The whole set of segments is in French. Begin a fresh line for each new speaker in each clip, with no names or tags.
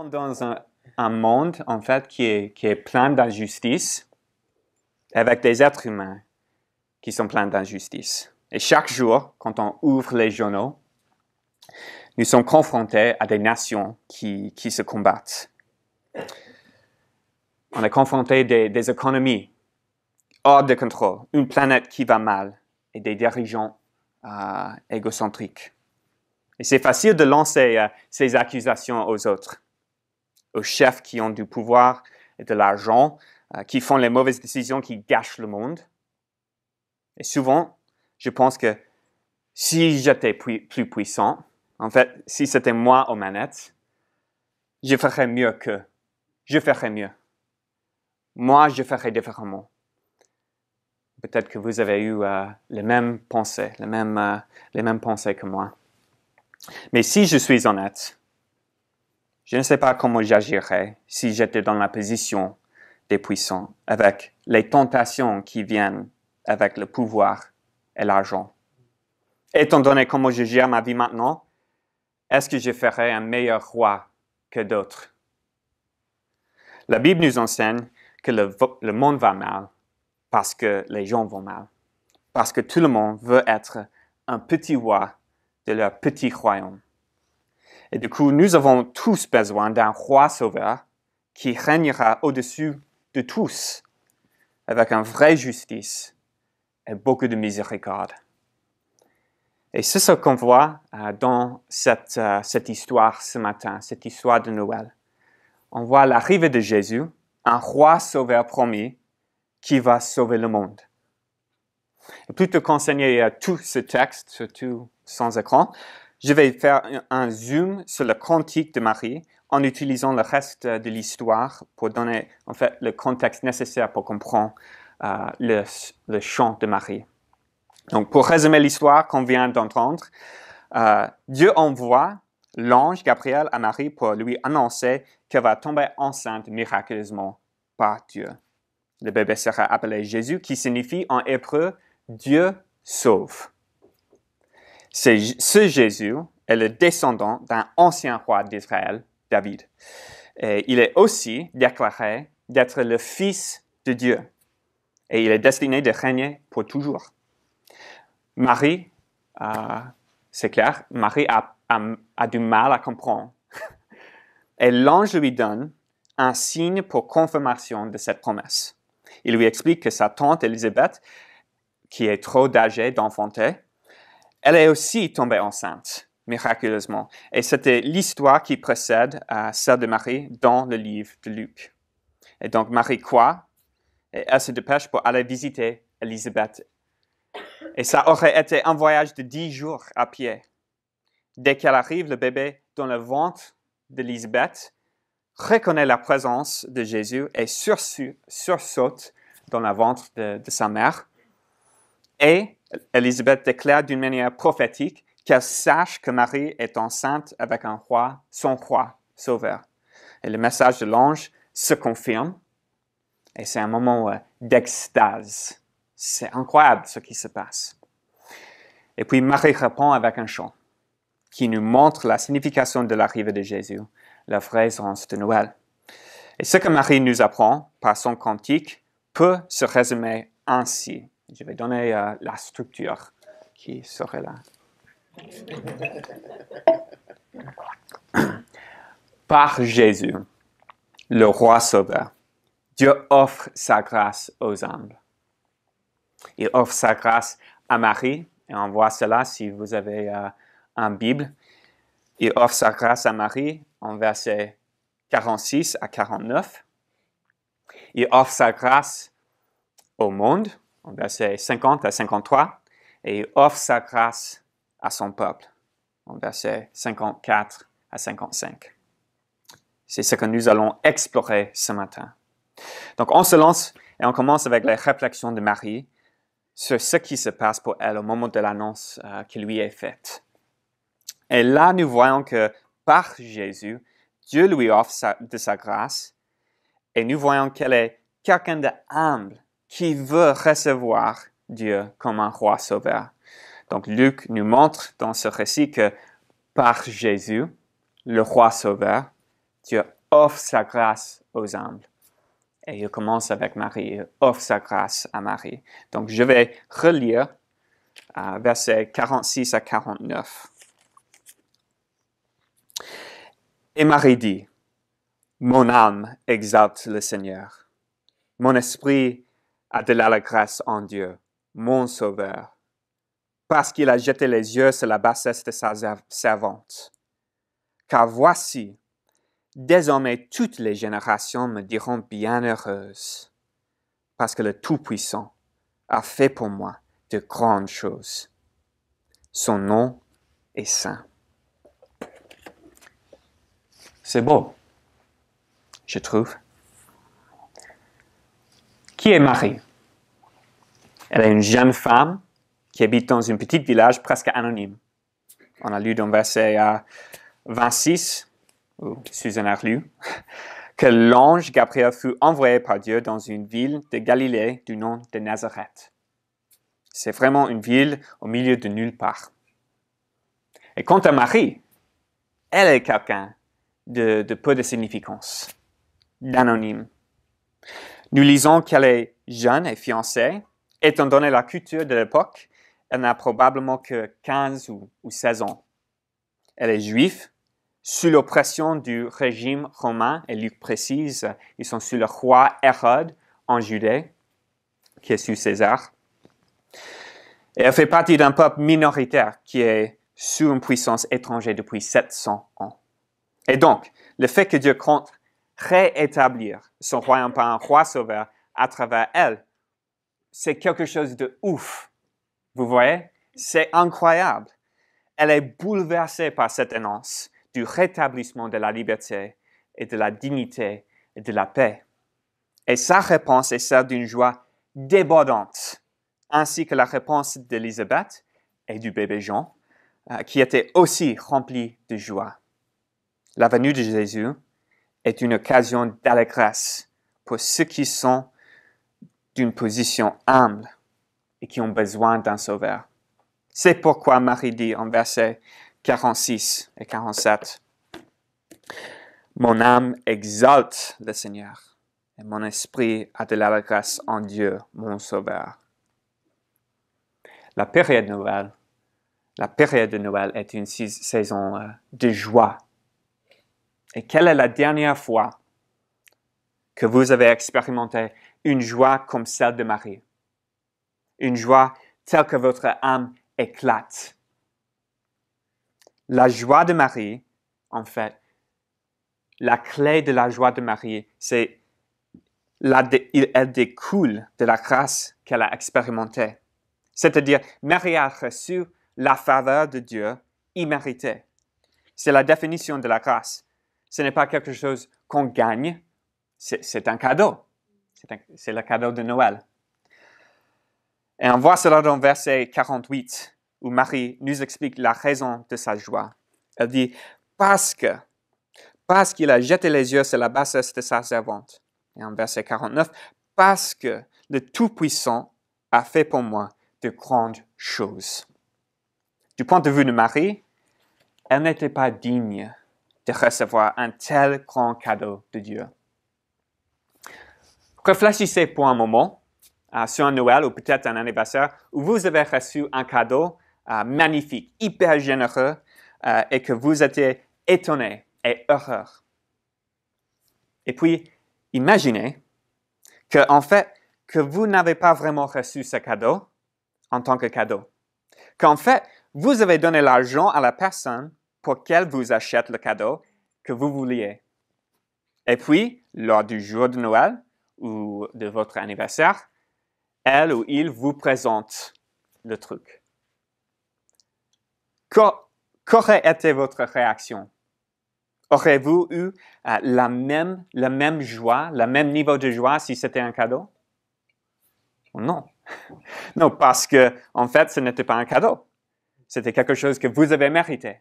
sommes dans un monde, en fait, qui est plein d'injustice, avec des êtres humains qui sont pleins d'injustice. Et chaque jour, quand on ouvre les journaux, nous sommes confrontés à des nations qui se combattent. On est confronté à des économies hors de contrôle, une planète qui va mal et des dirigeants égocentriques. Et c'est facile de lancer ces accusations aux autres, aux chefs qui ont du pouvoir et de l'argent, qui font les mauvaises décisions, qui gâchent le monde. Et souvent, je pense que si j'étais plus puissant, en fait, si c'était moi aux manettes, je ferais mieux qu'eux. Je ferais mieux. Moi, je ferais différemment. Peut-être que vous avez eu les mêmes pensées, les mêmes pensées que moi. Mais si je suis honnête, je ne sais pas comment j'agirais si j'étais dans la position des puissants, avec les tentations qui viennent avec le pouvoir et l'argent. Étant donné comment je gère ma vie maintenant, est-ce que je ferais un meilleur roi que d'autres? La Bible nous enseigne que le monde va mal parce que les gens vont mal, parce que tout le monde veut être un petit roi de leur petit royaume. Et du coup, nous avons tous besoin d'un roi sauveur qui régnera au-dessus de tous, avec une vraie justice et beaucoup de miséricorde. Et c'est ce qu'on voit dans cette histoire ce matin, cette histoire de Noël. On voit l'arrivée de Jésus, un roi sauveur promis qui va sauver le monde. Et plutôt qu'enseigner tout ce texte, surtout sans écran, je vais faire un zoom sur le cantique de Marie en utilisant le reste de l'histoire pour donner en fait le contexte nécessaire pour comprendre le chant de Marie. Donc, pour résumer l'histoire qu'on vient d'entendre, Dieu envoie l'ange Gabriel à Marie pour lui annoncer qu'elle va tomber enceinte miraculeusement par Dieu. Le bébé sera appelé Jésus, qui signifie en hébreu « Dieu sauve ». Ce Jésus est le descendant d'un ancien roi d'Israël, David. Et il est aussi déclaré d'être le Fils de Dieu. Et il est destiné de régner pour toujours. Marie, c'est clair, Marie a du mal à comprendre. Et l'ange lui donne un signe pour confirmation de cette promesse. Il lui explique que sa tante Élisabeth, qui est trop âgée d'enfanter, elle est aussi tombée enceinte, miraculeusement. Et c'était l'histoire qui précède celle de Marie dans le livre de Luc. Et donc Marie croit, et elle se dépêche pour aller visiter Élisabeth. Et ça aurait été un voyage de 10 jours à pied. Dès qu'elle arrive, le bébé dans le ventre d'Élisabeth reconnaît la présence de Jésus et sursaute dans le ventre de sa mère. Et Élisabeth déclare d'une manière prophétique qu'elle sache que Marie est enceinte avec un roi, son roi sauveur. Et le message de l'ange se confirme. Et c'est un moment d'extase. C'est incroyable ce qui se passe. Et puis Marie répond avec un chant qui nous montre la signification de l'arrivée de Jésus, la vraie sens de Noël. Et ce que Marie nous apprend par son cantique peut se résumer ainsi. Je vais donner la structure qui serait là. Par Jésus, le roi sauveur, Dieu offre sa grâce aux humbles. Il offre sa grâce à Marie, et on voit cela si vous avez une Bible. Il offre sa grâce à Marie en versets 46 à 49. Il offre sa grâce au monde, en versets 50 à 53. Et il offre sa grâce à son peuple, en versets 54 à 55. C'est ce que nous allons explorer ce matin. Donc, on se lance et on commence avec les réflexions de Marie sur ce qui se passe pour elle au moment de l'annonce qui lui est faite. Et là, nous voyons que par Jésus, Dieu lui offre de sa grâce et nous voyons qu'elle est quelqu'un d'humble qui veut recevoir Dieu comme un roi sauveur. Donc, Luc nous montre dans ce récit que par Jésus, le roi sauveur, Dieu offre sa grâce aux humbles. Et il commence avec Marie, il offre sa grâce à Marie. Donc, je vais relire versets 46 à 49. Et Marie dit, « Mon âme exalte le Seigneur. Mon esprit a de l'allégresse en Dieu, mon Sauveur, parce qu'il a jeté les yeux sur la bassesse de sa servante. Car voici, désormais toutes les générations me diront bienheureuse, parce que le Tout-Puissant a fait pour moi de grandes choses. Son nom est saint. » C'est beau, je trouve. Qui est Marie? Elle est une jeune femme qui habite dans un petit village presque anonyme. On a lu dans verset 26, ou Suzanne a lu, que l'ange Gabriel fut envoyé par Dieu dans une ville de Galilée du nom de Nazareth. C'est vraiment une ville au milieu de nulle part. Et quant à Marie, elle est quelqu'un de peu de significance, d'anonyme. Nous lisons qu'elle est jeune et fiancée. Étant donné la culture de l'époque, elle n'a probablement que 15 ou 16 ans. Elle est juive, sous l'oppression du régime romain, et Luc précise, ils sont sous le roi Hérode en Judée, qui est sous César. Et elle fait partie d'un peuple minoritaire qui est sous une puissance étrangère depuis 700 ans. Et donc, le fait que Dieu compte réétablir son royaume par un roi sauveur à travers elle, c'est quelque chose de ouf. Vous voyez? C'est incroyable. Elle est bouleversée par cette annonce du rétablissement de la liberté et de la dignité et de la paix. Et sa réponse est celle d'une joie débordante, ainsi que la réponse d'Élisabeth et du bébé Jean, qui était aussi remplie de joie. La venue de Jésus est une occasion d'allégresse pour ceux qui sont d'une position humble et qui ont besoin d'un sauveur. C'est pourquoi Marie dit en versets 46 et 47, « Mon âme exalte le Seigneur, et mon esprit a de l'allégresse en Dieu, mon Sauveur. » La période de Noël est une saison de joie. Et quelle est la dernière fois que vous avez expérimenté une joie comme celle de Marie? Une joie telle que votre âme éclate. La joie de Marie, en fait, la clé de la joie de Marie, c'est elle découle de la grâce qu'elle a expérimentée. C'est-à-dire, Marie a reçu la faveur de Dieu imméritée. C'est la définition de la grâce. Ce n'est pas quelque chose qu'on gagne, c'est un cadeau. C'est le cadeau de Noël. Et on voit cela dans verset 48, où Marie nous explique la raison de sa joie. Elle dit, parce qu'il a jeté les yeux sur la bassesse de sa servante. Et en verset 49, parce que le Tout-Puissant a fait pour moi de grandes choses. Du point de vue de Marie, elle n'était pas digne de recevoir un tel grand cadeau de Dieu. Réfléchissez pour un moment sur un Noël ou peut-être un anniversaire où vous avez reçu un cadeau magnifique, hyper généreux et que vous étiez étonné et heureux. Et puis, imaginez en fait, que vous n'avez pas vraiment reçu ce cadeau en tant que cadeau. Qu'en fait, vous avez donné l'argent à la personne pour qu'elle vous achète le cadeau que vous vouliez. Et puis, lors du jour de Noël ou de votre anniversaire, elle ou il vous présente le truc. Qu'aurait été votre réaction? Aurez-vous eu la même joie, le même niveau de joie si c'était un cadeau? Non. Non, parce que, en fait, ce n'était pas un cadeau. C'était quelque chose que vous avez mérité.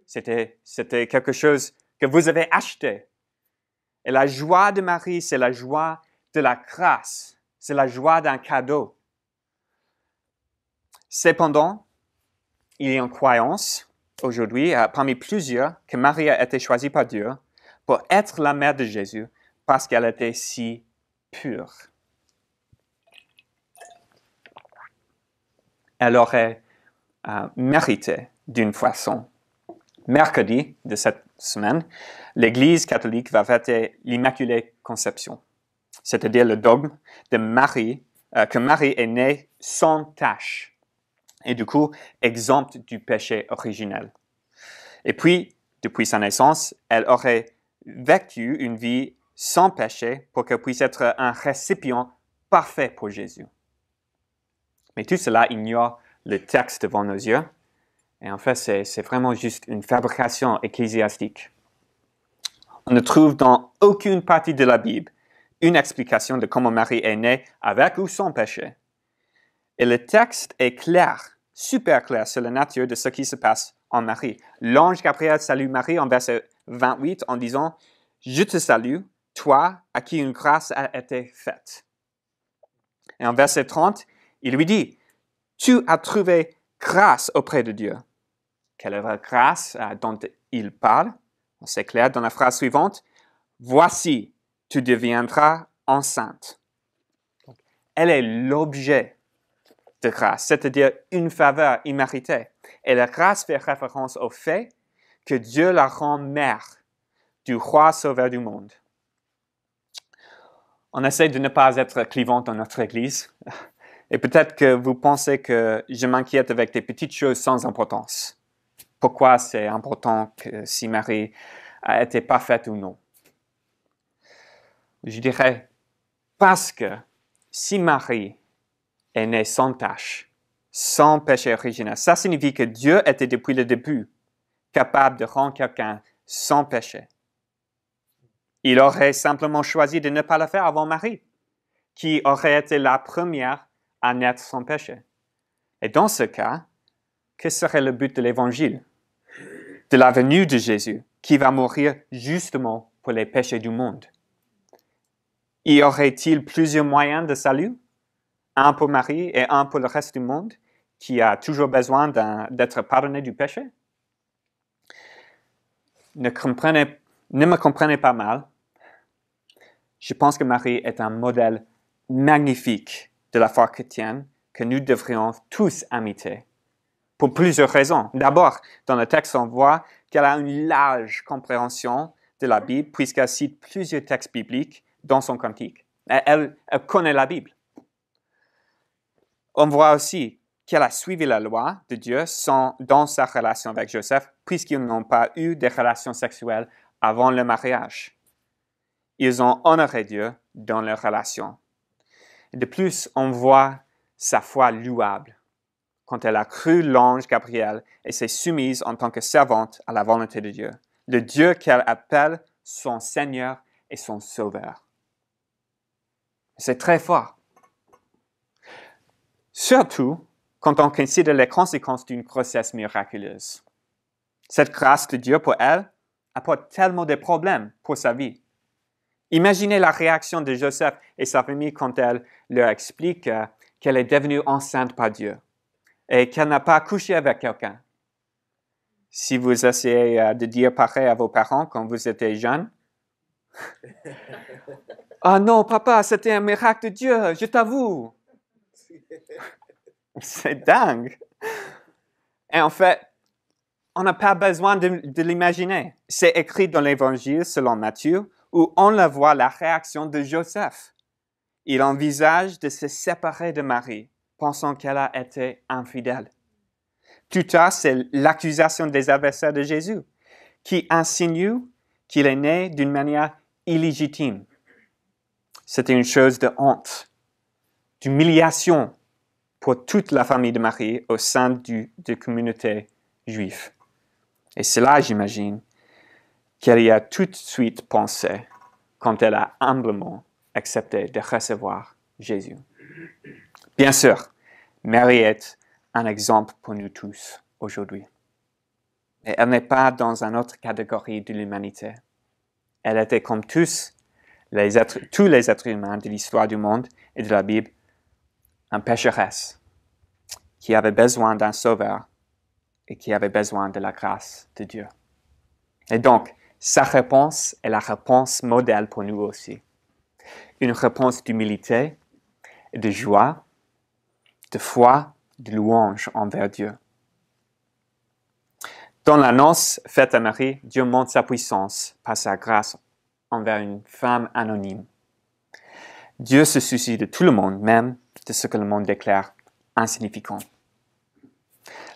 C'était quelque chose que vous avez acheté. Et la joie de Marie, c'est la joie de la grâce. C'est la joie d'un cadeau. Cependant, il y a une croyance aujourd'hui, parmi plusieurs, que Marie a été choisie par Dieu pour être la mère de Jésus parce qu'elle était si pure. Elle aurait mérité d'une façon. Mercredi de cette semaine, l'Église catholique va fêter l'Immaculée Conception, c'est-à-dire le dogme de Marie, que Marie est née sans tache et du coup exempte du péché originel. Et puis, depuis sa naissance, elle aurait vécu une vie sans péché pour qu'elle puisse être un récipient parfait pour Jésus. Mais tout cela ignore le texte devant nos yeux. Et en fait, c'est vraiment juste une fabrication ecclésiastique. On ne trouve dans aucune partie de la Bible une explication de comment Marie est née avec ou sans péché. Et le texte est clair, super clair sur la nature de ce qui se passe en Marie. L'ange Gabriel salue Marie en verset 28 en disant « Je te salue, toi à qui une grâce a été faite. » Et en verset 30, il lui dit « Tu as trouvé grâce auprès de Dieu. » Quelle est la grâce dont il parle? C'est clair dans la phrase suivante. « Voici, tu deviendras enceinte. » Elle est l'objet de grâce, c'est-à-dire une faveur imméritée. Et la grâce fait référence au fait que Dieu la rend mère du roi sauveur du monde. On essaie de ne pas être clivant dans notre Église. Et peut-être que vous pensez que je m'inquiète avec des petites choses sans importance. Pourquoi c'est important que si Marie a été parfaite ou non? Je dirais parce que si Marie est née sans tache, sans péché originel, ça signifie que Dieu était depuis le début capable de rendre quelqu'un sans péché. Il aurait simplement choisi de ne pas le faire avant Marie, qui aurait été la première à naître sans péché. Et dans ce cas, que serait le but de l'Évangile? De la venue de Jésus, qui va mourir justement pour les péchés du monde. Y aurait-il plusieurs moyens de salut? Un pour Marie et un pour le reste du monde, qui a toujours besoin d'être pardonné du péché? Ne me comprenez pas mal. Je pense que Marie est un modèle magnifique de la foi chrétienne que nous devrions tous imiter. Pour plusieurs raisons. D'abord, dans le texte, on voit qu'elle a une large compréhension de la Bible puisqu'elle cite plusieurs textes bibliques dans son cantique. Elle connaît la Bible. On voit aussi qu'elle a suivi la loi de Dieu dans sa relation avec Joseph puisqu'ils n'ont pas eu de relations sexuelles avant le mariage. Ils ont honoré Dieu dans leur relation. De plus, on voit sa foi louable quand elle a cru l'ange Gabriel et s'est soumise en tant que servante à la volonté de Dieu, le Dieu qu'elle appelle son Seigneur et son Sauveur. C'est très fort. Surtout quand on considère les conséquences d'une grossesse miraculeuse. Cette grâce de Dieu pour elle apporte tellement de problèmes pour sa vie. Imaginez la réaction de Joseph et sa famille quand elle leur explique qu'elle est devenue enceinte par Dieu et qu'elle n'a pas couché avec quelqu'un. Si vous essayez de dire pareil à vos parents quand vous étiez jeune, « Ah non, papa, c'était un miracle de Dieu, je t'avoue. » C'est dingue. Et en fait, on n'a pas besoin de l'imaginer. C'est écrit dans l'Évangile selon Matthieu, où on le voit la réaction de Joseph. Il envisage de se séparer de Marie, pensant qu'elle a été infidèle. Plus tard, c'est l'accusation des adversaires de Jésus, qui insinue qu'il est né d'une manière illégitime. C'était une chose de honte, d'humiliation pour toute la famille de Marie au sein de la communauté juive. Et c'est là, j'imagine, qu'elle y a tout de suite pensé quand elle a humblement accepté de recevoir Jésus. Bien sûr, Marie est un exemple pour nous tous aujourd'hui. Mais elle n'est pas dans une autre catégorie de l'humanité. Elle était comme tous les êtres humains de l'histoire du monde et de la Bible, une pécheresse qui avait besoin d'un sauveur et qui avait besoin de la grâce de Dieu. Et donc, Sa réponse est la réponse modèle pour nous aussi. Une réponse d'humilité, de joie, de foi, de louange envers Dieu. Dans l'annonce faite à Marie, Dieu montre sa puissance par sa grâce envers une femme anonyme. Dieu se soucie de tout le monde, même de ce que le monde déclare insignifiant.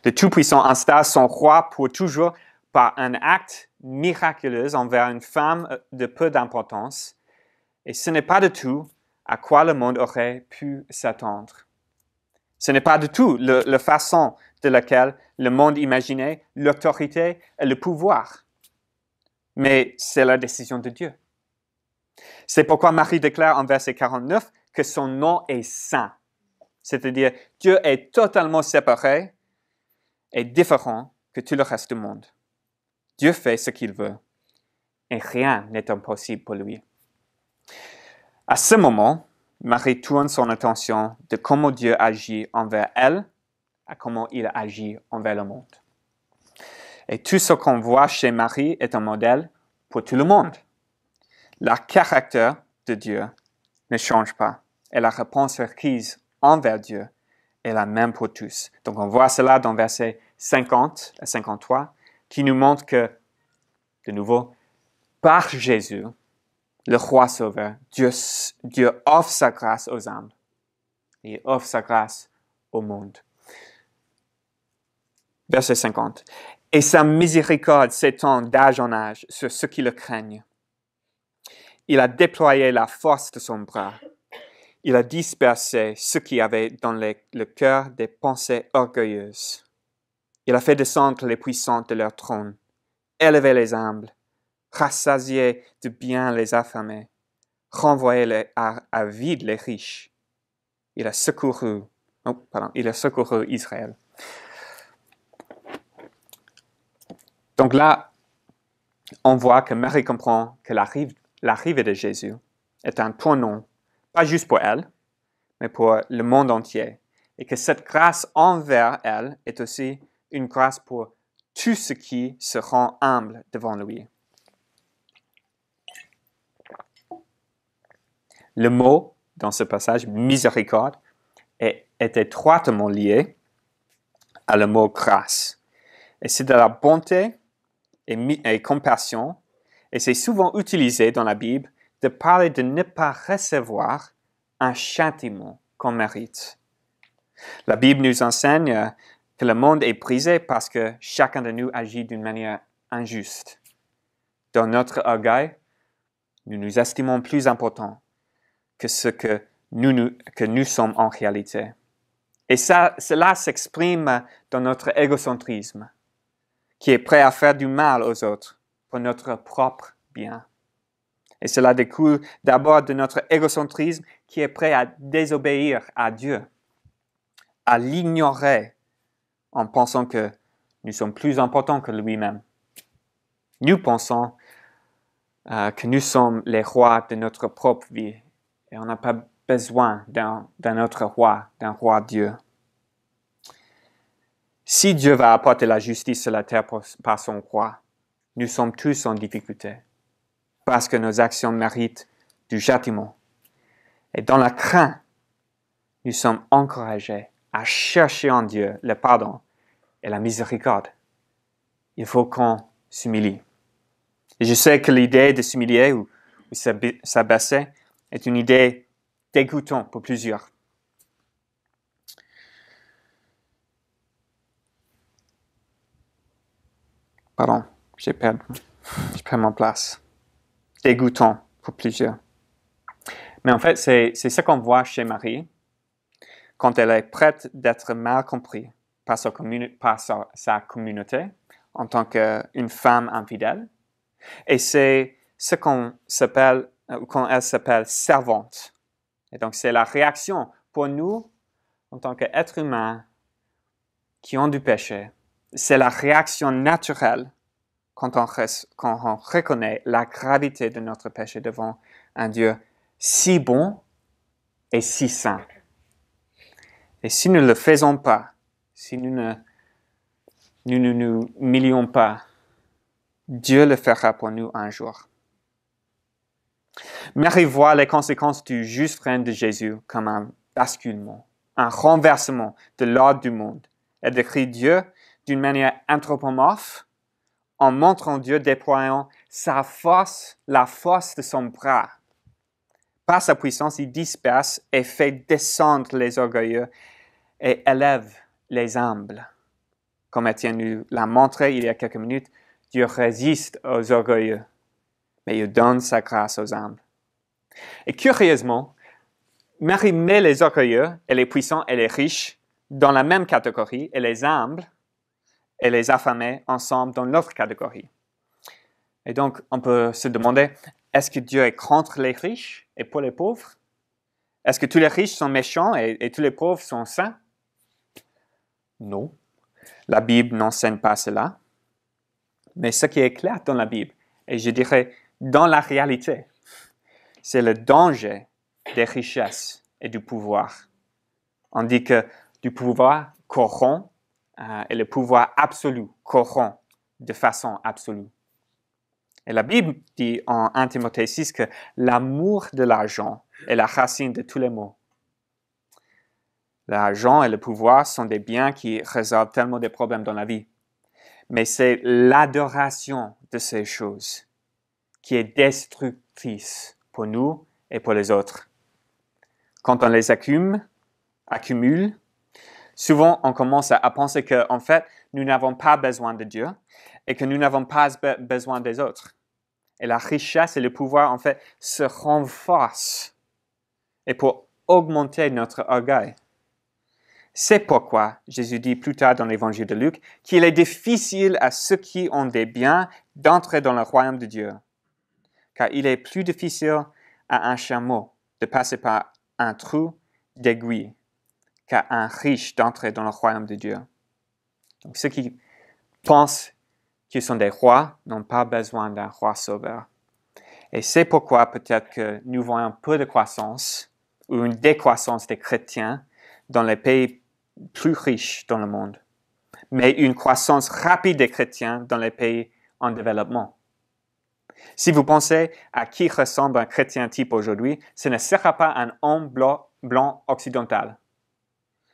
Le Tout-Puissant installe son roi pour toujours par un acte miraculeux envers une femme de peu d'importance, et ce n'est pas du tout à quoi le monde aurait pu s'attendre. Ce n'est pas du tout la façon de laquelle le monde imaginait l'autorité et le pouvoir, mais c'est la décision de Dieu. C'est pourquoi Marie déclare en verset 49 que son nom est saint, c'est-à-dire Dieu est totalement séparé et différent que tout le reste du monde. Dieu fait ce qu'il veut et rien n'est impossible pour lui. À ce moment, Marie tourne son attention de comment Dieu agit envers elle à comment il agit envers le monde. Et tout ce qu'on voit chez Marie est un modèle pour tout le monde. Le caractère de Dieu ne change pas et la réponse requise envers Dieu est la même pour tous. Donc on voit cela dans versets 50 à 53 qui nous montre que, de nouveau, par Jésus, le roi sauveur, Dieu offre sa grâce aux âmes et offre sa grâce au monde. Verset 50. Et sa miséricorde s'étend d'âge en âge sur ceux qui le craignent. Il a déployé la force de son bras. Il a dispersé ceux qui avaient dans le cœur des pensées orgueilleuses. Il a fait descendre les puissants de leur trône, élevé les humbles, rassasié de bien les affamés, renvoyé à vide les riches. Il a secouru Israël. Donc là, on voit que Marie comprend que l'arrivée de Jésus est un tournant, pas juste pour elle, mais pour le monde entier, et que cette grâce envers elle est aussi une grâce pour tous ceux qui se rendent humbles devant lui. Le mot, dans ce passage, miséricorde, est étroitement lié à le mot grâce. Et c'est de la bonté et compassion, et c'est souvent utilisé dans la Bible de parler de ne pas recevoir un châtiment qu'on mérite. La Bible nous enseigne que le monde est brisé parce que chacun de nous agit d'une manière injuste. Dans notre orgueil, nous nous estimons plus importants que ce que nous sommes en réalité. Et cela s'exprime dans notre égocentrisme, qui est prêt à faire du mal aux autres pour notre propre bien. Et cela découle d'abord de notre égocentrisme qui est prêt à désobéir à Dieu, à l'ignorer en pensant que nous sommes plus importants que lui-même. Nous pensons que nous sommes les rois de notre propre vie et on n'a pas besoin d'un autre roi, d'un roi Dieu. Si Dieu va apporter la justice sur la terre par son roi, nous sommes tous en difficulté parce que nos actions méritent du châtiment. Et dans la crainte, nous sommes encouragés à chercher en Dieu le pardon et la miséricorde. Il faut qu'on s'humilie. Et je sais que l'idée de s'humilier ou s'abaisser est une idée dégoûtante pour plusieurs. Pardon, j'ai perdu mon place. Dégoûtant pour plusieurs. Mais en fait, c'est ce qu'on voit chez Marie quand elle est prête d'être mal comprise par sa communauté en tant qu'une femme infidèle. Et c'est ce quand elle s'appelle servante. Et donc, c'est la réaction pour nous, en tant qu'êtres humains qui ont du péché. C'est la réaction naturelle quand on reconnaît la gravité de notre péché devant un Dieu si bon et si saint. Et si nous ne le faisons pas, si nous ne nous humilions pas, Dieu le fera pour nous un jour. Marie voit les conséquences du juste règne de Jésus comme un basculement, un renversement de l'ordre du monde. Elle décrit Dieu d'une manière anthropomorphe en montrant Dieu déployant sa force, la force de son bras. Par sa puissance, il disperse et fait descendre les orgueilleux et élève les humbles. Comme Étienne nous l'a montré il y a quelques minutes, Dieu résiste aux orgueilleux, mais il donne sa grâce aux humbles. Et curieusement, Marie met les orgueilleux et les puissants et les riches dans la même catégorie et les humbles et les affamés ensemble dans l'autre catégorie. Et donc, on peut se demander, est-ce que Dieu est contre les riches et pour les pauvres? Est-ce que tous les riches sont méchants et tous les pauvres sont saints? Non. La Bible n'enseigne pas cela. Mais ce qui est clair dans la Bible, et je dirais dans la réalité, c'est le danger des richesses et du pouvoir. On dit que du pouvoir corrompt et le pouvoir absolu corrompt de façon absolue. Et la Bible dit en 1 Timothée 6 que l'amour de l'argent est la racine de tous les maux. L'argent et le pouvoir sont des biens qui résolvent tellement de problèmes dans la vie. Mais c'est l'adoration de ces choses qui est destructrice pour nous et pour les autres. Quand on les accumule, souvent on commence à penser qu'en fait, nous n'avons pas besoin de Dieu et que nous n'avons pas besoin des autres. Et la richesse et le pouvoir, en fait, se renforcent et pour augmenter notre orgueil. C'est pourquoi Jésus dit plus tard dans l'évangile de Luc qu'il est difficile à ceux qui ont des biens d'entrer dans le royaume de Dieu. Car il est plus difficile à un chameau de passer par un trou d'aiguille qu'à un riche d'entrer dans le royaume de Dieu. Donc ceux qui pensent qu'ils sont des rois n'ont pas besoin d'un roi sauveur. Et c'est pourquoi peut-être que nous voyons un peu de croissance ou une décroissance des chrétiens dans les pays plus riches dans le monde, mais une croissance rapide des chrétiens dans les pays en développement. Si vous pensez à qui ressemble un chrétien type aujourd'hui, ce ne sera pas un homme blanc occidental,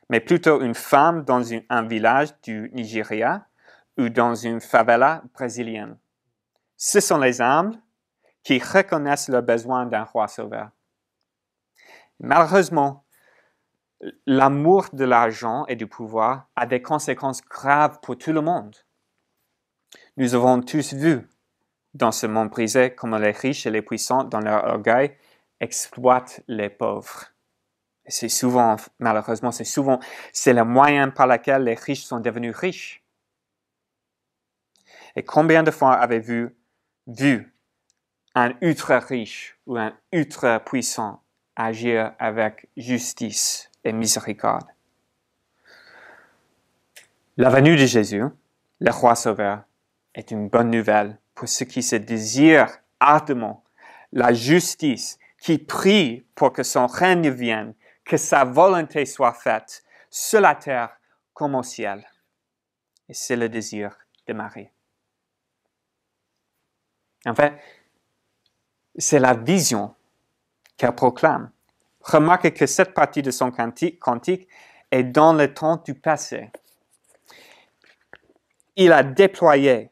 mais plutôt une femme dans un village du Nigeria ou dans une favela brésilienne. Ce sont les humbles qui reconnaissent le besoin d'un roi sauveur. Malheureusement, l'amour de l'argent et du pouvoir a des conséquences graves pour tout le monde. Nous avons tous vu dans ce monde brisé comment les riches et les puissants, dans leur orgueil, exploitent les pauvres. Et c'est souvent, malheureusement, c'est le moyen par lequel les riches sont devenus riches. Et combien de fois avez-vous vu un ultra riche ou un ultra puissant agir avec justice et miséricorde? La venue de Jésus, le roi sauveur, est une bonne nouvelle pour ceux qui se désirent ardemment la justice, qui prient pour que son règne vienne, que sa volonté soit faite sur la terre comme au ciel. Et c'est le désir de Marie. En fait, c'est la vision qu'elle proclame. Remarquez que cette partie de son cantique est dans le temps du passé. Il a déployé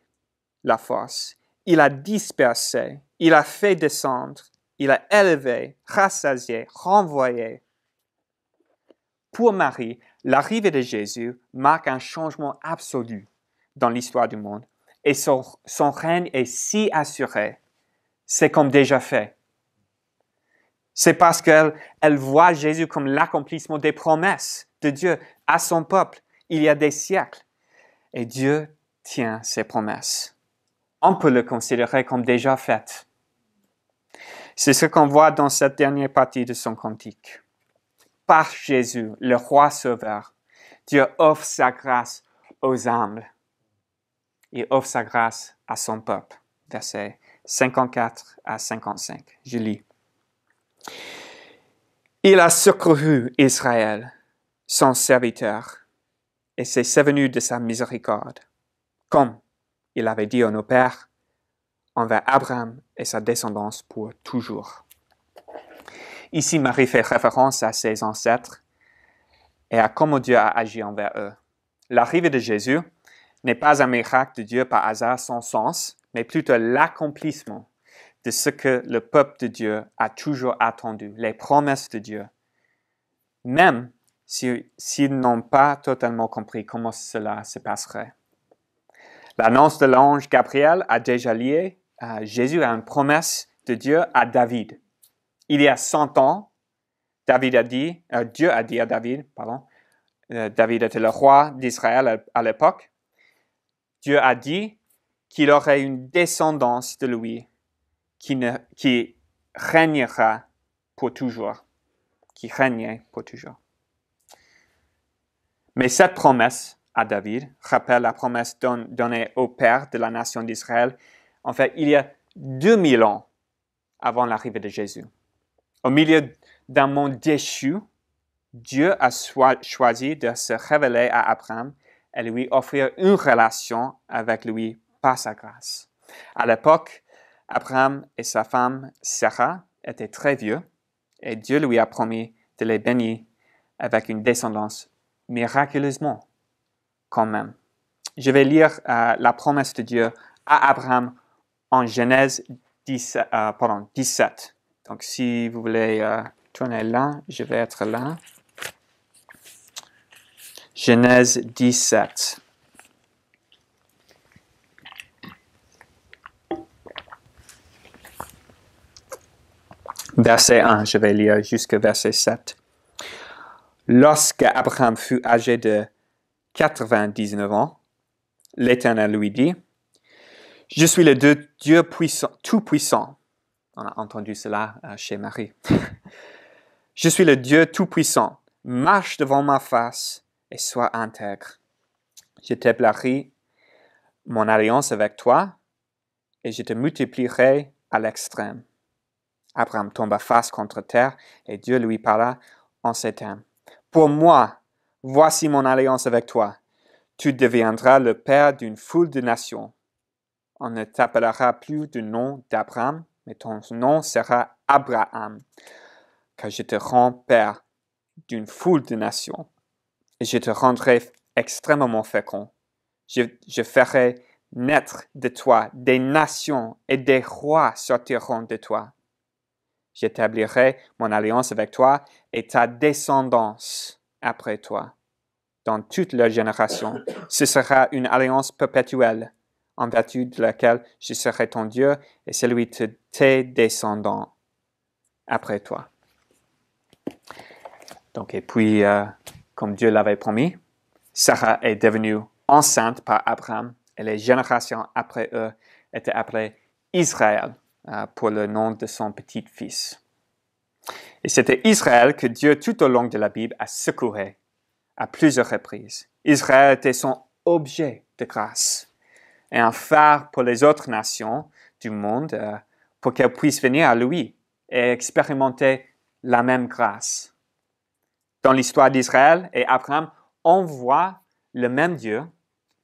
la force, il a dispersé, il a fait descendre, il a élevé, rassasié, renvoyé. Pour Marie, l'arrivée de Jésus marque un changement absolu dans l'histoire du monde. Et son règne est si assuré, c'est comme déjà fait. C'est parce qu'elle voit Jésus comme l'accomplissement des promesses de Dieu à son peuple il y a des siècles. Et Dieu tient ses promesses. On peut le considérer comme déjà fait. C'est ce qu'on voit dans cette dernière partie de son cantique. Par Jésus, le roi sauveur, Dieu offre sa grâce aux humbles. Il offre sa grâce à son peuple. Versets 54 à 55. Je lis. Il a secouru Israël, son serviteur, et s'est souvenu de sa miséricorde, comme il avait dit à nos pères, envers Abraham et sa descendance pour toujours. Ici, Marie fait référence à ses ancêtres et à comment Dieu a agi envers eux. L'arrivée de Jésus n'est pas un miracle de Dieu par hasard sans sens, mais plutôt l'accomplissement de ce que le peuple de Dieu a toujours attendu, les promesses de Dieu. Même s'ils n'ont pas totalement compris comment cela se passerait. L'annonce de l'ange Gabriel a déjà lié Jésus à une promesse de Dieu à David. Il y a 100 ans, Dieu a dit à David, David était le roi d'Israël à l'époque, Dieu a dit qu'il aurait une descendance de lui qui régnera pour toujours, qui régnait pour toujours. Mais cette promesse à David rappelle la promesse donnée au père de la nation d'Israël, en fait, il y a 2000 ans avant l'arrivée de Jésus. Au milieu d'un monde déchu, Dieu a choisi de se révéler à Abraham et lui offrir une relation avec lui par sa grâce. À l'époque, Abraham et sa femme Sarah étaient très vieux et Dieu lui a promis de les bénir avec une descendance miraculeusement quand même. Je vais lire la promesse de Dieu à Abraham en Genèse 17. Donc, si vous voulez tourner là, je vais être là. Genèse 17. Verset 1, je vais lire jusqu'au verset 7. Lorsque Abraham fut âgé de 99 ans, l'Éternel lui dit, « Je suis le Dieu puissant, tout-puissant. » On a entendu cela chez Marie. « Je suis le Dieu tout-puissant. Marche devant ma face et sois intègre. J'établirai mon alliance avec toi et je te multiplierai à l'extrême. » Abraham tomba face contre terre et Dieu lui parla en ces termes. « Pour moi, voici mon alliance avec toi. Tu deviendras le père d'une foule de nations. On ne t'appellera plus du nom d'Abraham, mais ton nom sera Abraham, car je te rends père d'une foule de nations, et je te rendrai extrêmement fécond. Je ferai naître de toi des nations, et des rois sortiront de toi. J'établirai mon alliance avec toi et ta descendance après toi. Dans toutes leurs générations, ce sera une alliance perpétuelle, en vertu de laquelle je serai ton Dieu et celui de tes descendants après toi. » Donc, et puis, comme Dieu l'avait promis, Sarah est devenue enceinte par Abraham et les générations après eux étaient appelées Israël pour le nom de son petit-fils. Et c'était Israël que Dieu, tout au long de la Bible, a secouru à plusieurs reprises. Israël était son objet de grâce et un phare pour les autres nations du monde pour qu'elles puissent venir à lui et expérimenter la même grâce. Dans l'histoire d'Israël et Abraham, on voit le même Dieu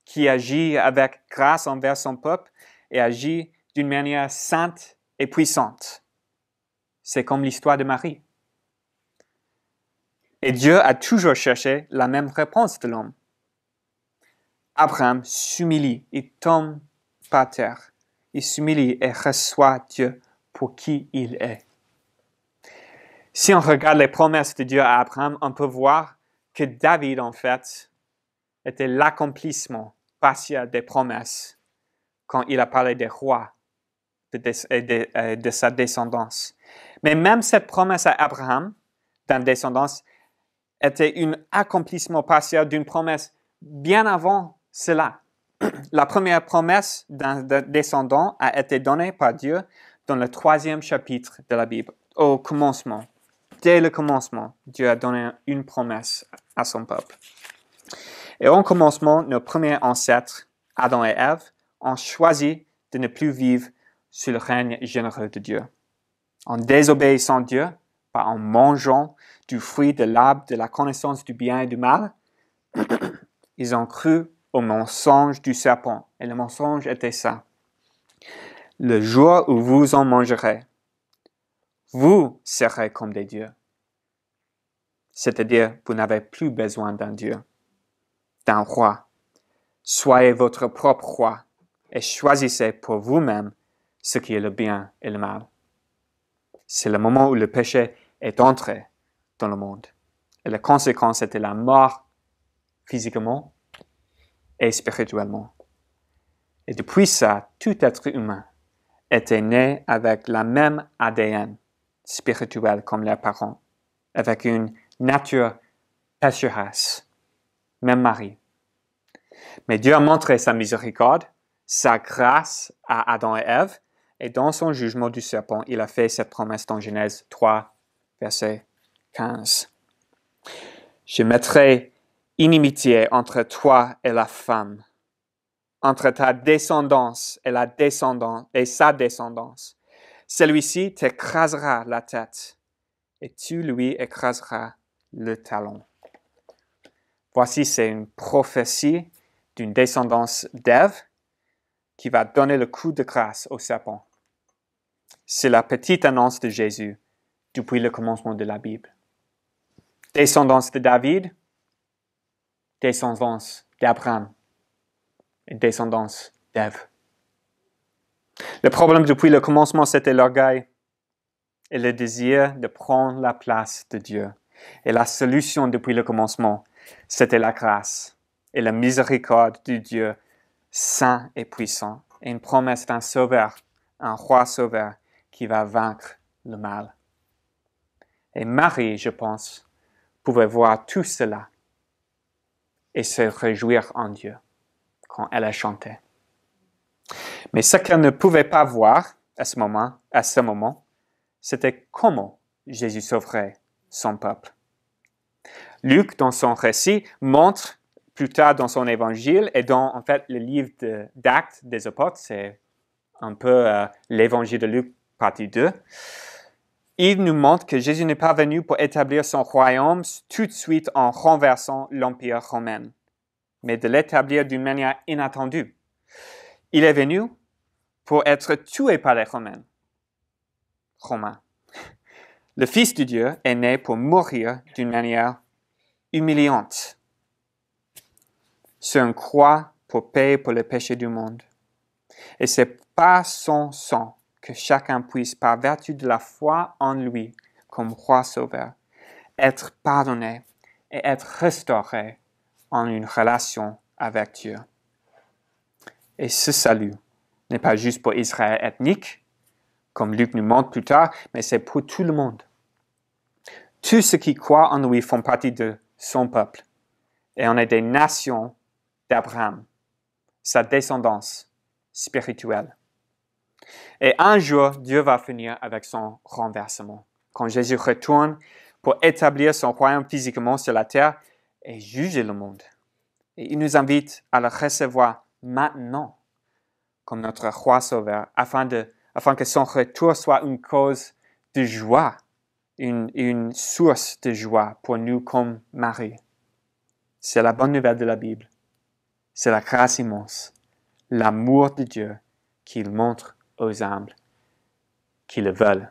qui agit avec grâce envers son peuple et agit d'une manière sainte et puissante. C'est comme l'histoire de Marie. Et Dieu a toujours cherché la même réponse de l'homme. Abraham s'humilie, il tombe par terre. Il s'humilie et reçoit Dieu pour qui il est. Si on regarde les promesses de Dieu à Abraham, on peut voir que David, en fait, était l'accomplissement partiel des promesses quand il a parlé des rois et de sa descendance. Mais même cette promesse à Abraham, d'une descendance, était un accomplissement partiel d'une promesse bien avant cela. La première promesse d'un descendant a été donnée par Dieu dans le 3e chapitre de la Bible, au commencement. Dès le commencement, Dieu a donné une promesse à son peuple. Et au commencement, nos premiers ancêtres, Adam et Ève, ont choisi de ne plus vivre sous le règne généreux de Dieu. En désobéissant Dieu, en mangeant du fruit de l'arbre de la connaissance du bien et du mal, ils ont cru au mensonge du serpent. Et le mensonge était ça. le jour où vous en mangerez, vous serez comme des dieux. C'est-à-dire, vous n'avez plus besoin d'un Dieu, d'un roi. Soyez votre propre roi et choisissez pour vous-même ce qui est le bien et le mal. C'est le moment où le péché est entré dans le monde. Et la conséquence était la mort physiquement et spirituellement. Et depuis ça, tout être humain était né avec la même ADN spirituel comme leurs parents, avec une nature pécheresse, même Marie. Mais Dieu a montré sa miséricorde, sa grâce à Adam et Ève, et dans son jugement du serpent, il a fait cette promesse dans Genèse 3, verset 15. Je mettrai inimitié entre toi et la femme, entre ta descendance et sa descendance. Celui-ci t'écrasera la tête et tu lui écraseras le talon. Voici, c'est une prophétie d'une descendance d'Ève qui va donner le coup de grâce au serpent. C'est la petite annonce de Jésus depuis le commencement de la Bible. Descendance de David, descendance d'Abraham et descendance d'Ève. Le problème depuis le commencement, c'était l'orgueil et le désir de prendre la place de Dieu. Et la solution depuis le commencement, c'était la grâce et la miséricorde du Dieu saint et puissant, et une promesse d'un sauveur, un roi sauveur qui va vaincre le mal. Et Marie, je pense, pouvait voir tout cela et se réjouir en Dieu quand elle a chanté. Mais ce qu'elle ne pouvait pas voir à ce moment, c'était comment Jésus sauverait son peuple. Luc, dans son récit, montre plus tard dans son évangile et dans, en fait, le livre d'Actes des Apôtres, c'est un peu l'évangile de Luc, partie 2. Il nous montre que Jésus n'est pas venu pour établir son royaume tout de suite en renversant l'Empire romain, mais de l'établir d'une manière inattendue. Il est venu pour être tué par les Romains. Le Fils de Dieu est né pour mourir d'une manière humiliante sur une croix pour payer pour le péché du monde. Et c'est par son sang que chacun puisse, par vertu de la foi en lui, comme roi sauveur, être pardonné et être restauré en une relation avec Dieu. Et ce salut n'est pas juste pour Israël ethnique, comme Luc nous montre plus tard, mais c'est pour tout le monde. Tous ceux qui croient en lui font partie de son peuple. Et on est des nations d'Abraham, sa descendance spirituelle. Et un jour, Dieu va finir avec son renversement. Quand Jésus retourne pour établir son royaume physiquement sur la terre et juger le monde. Et il nous invite à le recevoir maintenant comme notre roi sauveur, afin que son retour soit une cause de joie, une source de joie pour nous comme Marie. C'est la bonne nouvelle de la Bible. C'est la grâce immense, l'amour de Dieu qu'il montre aux humbles qui le veulent.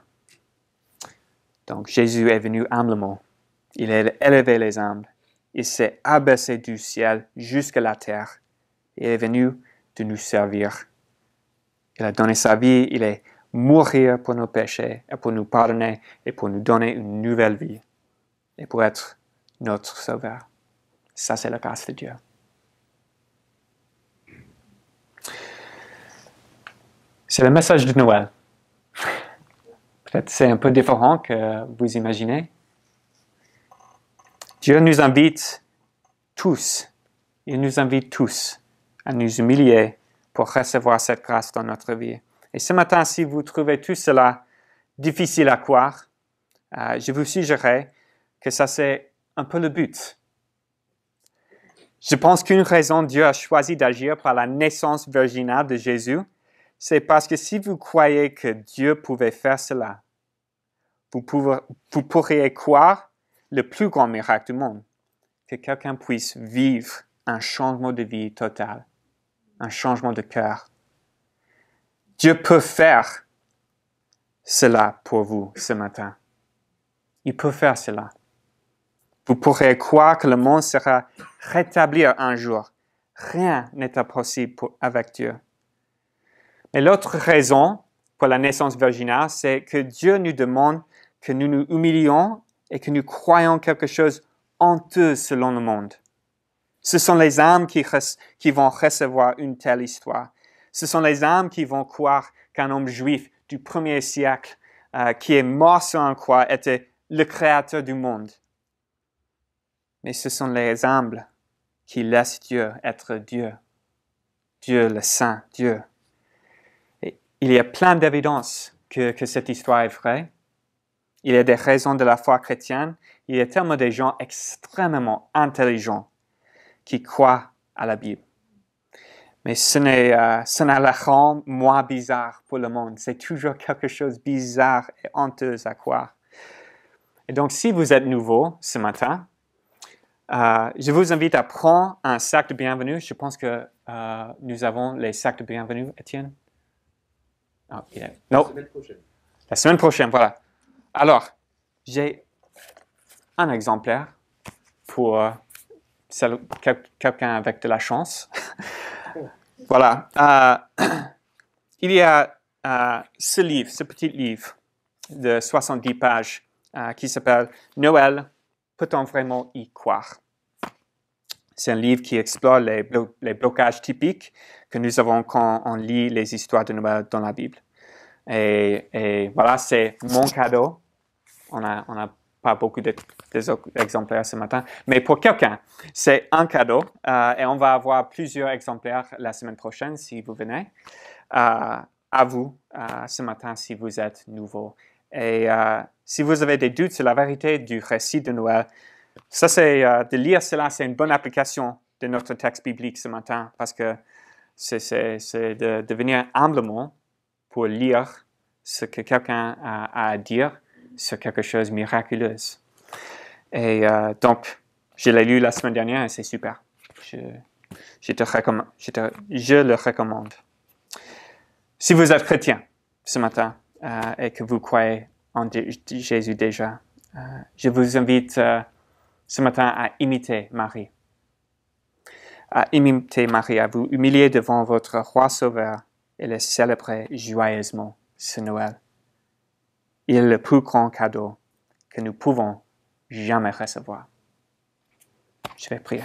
Donc Jésus est venu humblement. Il a élevé les humbles. Il s'est abaissé du ciel jusqu'à la terre. Il est venu de nous servir. Il a donné sa vie. Il est mourir pour nos péchés et pour nous pardonner et pour nous donner une nouvelle vie et pour être notre sauveur. Ça, c'est la grâce de Dieu. C'est le message de Noël. Peut-être c'est un peu différent que vous imaginez. Dieu nous invite tous, il nous invite tous à nous humilier pour recevoir cette grâce dans notre vie. Et ce matin, si vous trouvez tout cela difficile à croire, je vous suggérerais que ça c'est un peu le but. Je pense qu'une raison Dieu a choisi d'agir par la naissance virginale de Jésus, c'est parce que si vous croyez que Dieu pouvait faire cela, vous pourriez croire le plus grand miracle du monde, que quelqu'un puisse vivre un changement de vie total, un changement de cœur. Dieu peut faire cela pour vous ce matin. Il peut faire cela. Vous pourrez croire que le monde sera rétabli un jour. Rien n'est impossible avec Dieu. Mais l'autre raison pour la naissance virginale, c'est que Dieu nous demande que nous nous humilions et que nous croyons quelque chose honteux selon le monde. Ce sont les âmes qui vont recevoir une telle histoire. Ce sont les âmes qui vont croire qu'un homme juif du 1er siècle qui est mort sur une croix était le créateur du monde. Mais ce sont les humbles qui laissent Dieu être Dieu. Dieu le Saint, Dieu. Et il y a plein d'évidences que cette histoire est vraie. Il y a des raisons de la foi chrétienne. Il y a tellement de gens extrêmement intelligents qui croient à la Bible. Mais ça ne la rend moins bizarre pour le monde. C'est toujours quelque chose de bizarre et honteux à croire. Et donc, si vous êtes nouveau ce matin, je vous invite à prendre un sac de bienvenue. Je pense que nous avons les sacs de bienvenue, Étienne. Non. La semaine prochaine. La semaine prochaine, voilà. Alors, j'ai un exemplaire pour quelqu'un avec de la chance. Voilà. Il y a ce livre, ce petit livre de 70 pages qui s'appelle « Noël, peut-on vraiment y croire ?» C'est un livre qui explore les blocages typiques que nous avons quand on lit les histoires de Noël dans la Bible. Et voilà, c'est mon cadeau. On a pas beaucoup d'exemplaires ce matin, mais pour quelqu'un, c'est un cadeau et on va avoir plusieurs exemplaires la semaine prochaine si vous venez. À vous ce matin si vous êtes nouveau. Et si vous avez des doutes sur la vérité du récit de Noël, ça c'est de lire cela, c'est une bonne application de notre texte biblique ce matin parce que c'est de venir humblement pour lire ce que quelqu'un a à dire sur quelque chose de miraculeux. Et donc, je l'ai lu la semaine dernière et c'est super. Je le recommande. Si vous êtes chrétien ce matin et que vous croyez en Jésus déjà, je vous invite ce matin à imiter Marie. À imiter Marie, à vous humilier devant votre roi sauveur et le célébrer joyeusement ce Noël. Il est le plus grand cadeau que nous pouvons jamais recevoir. Je vais prier.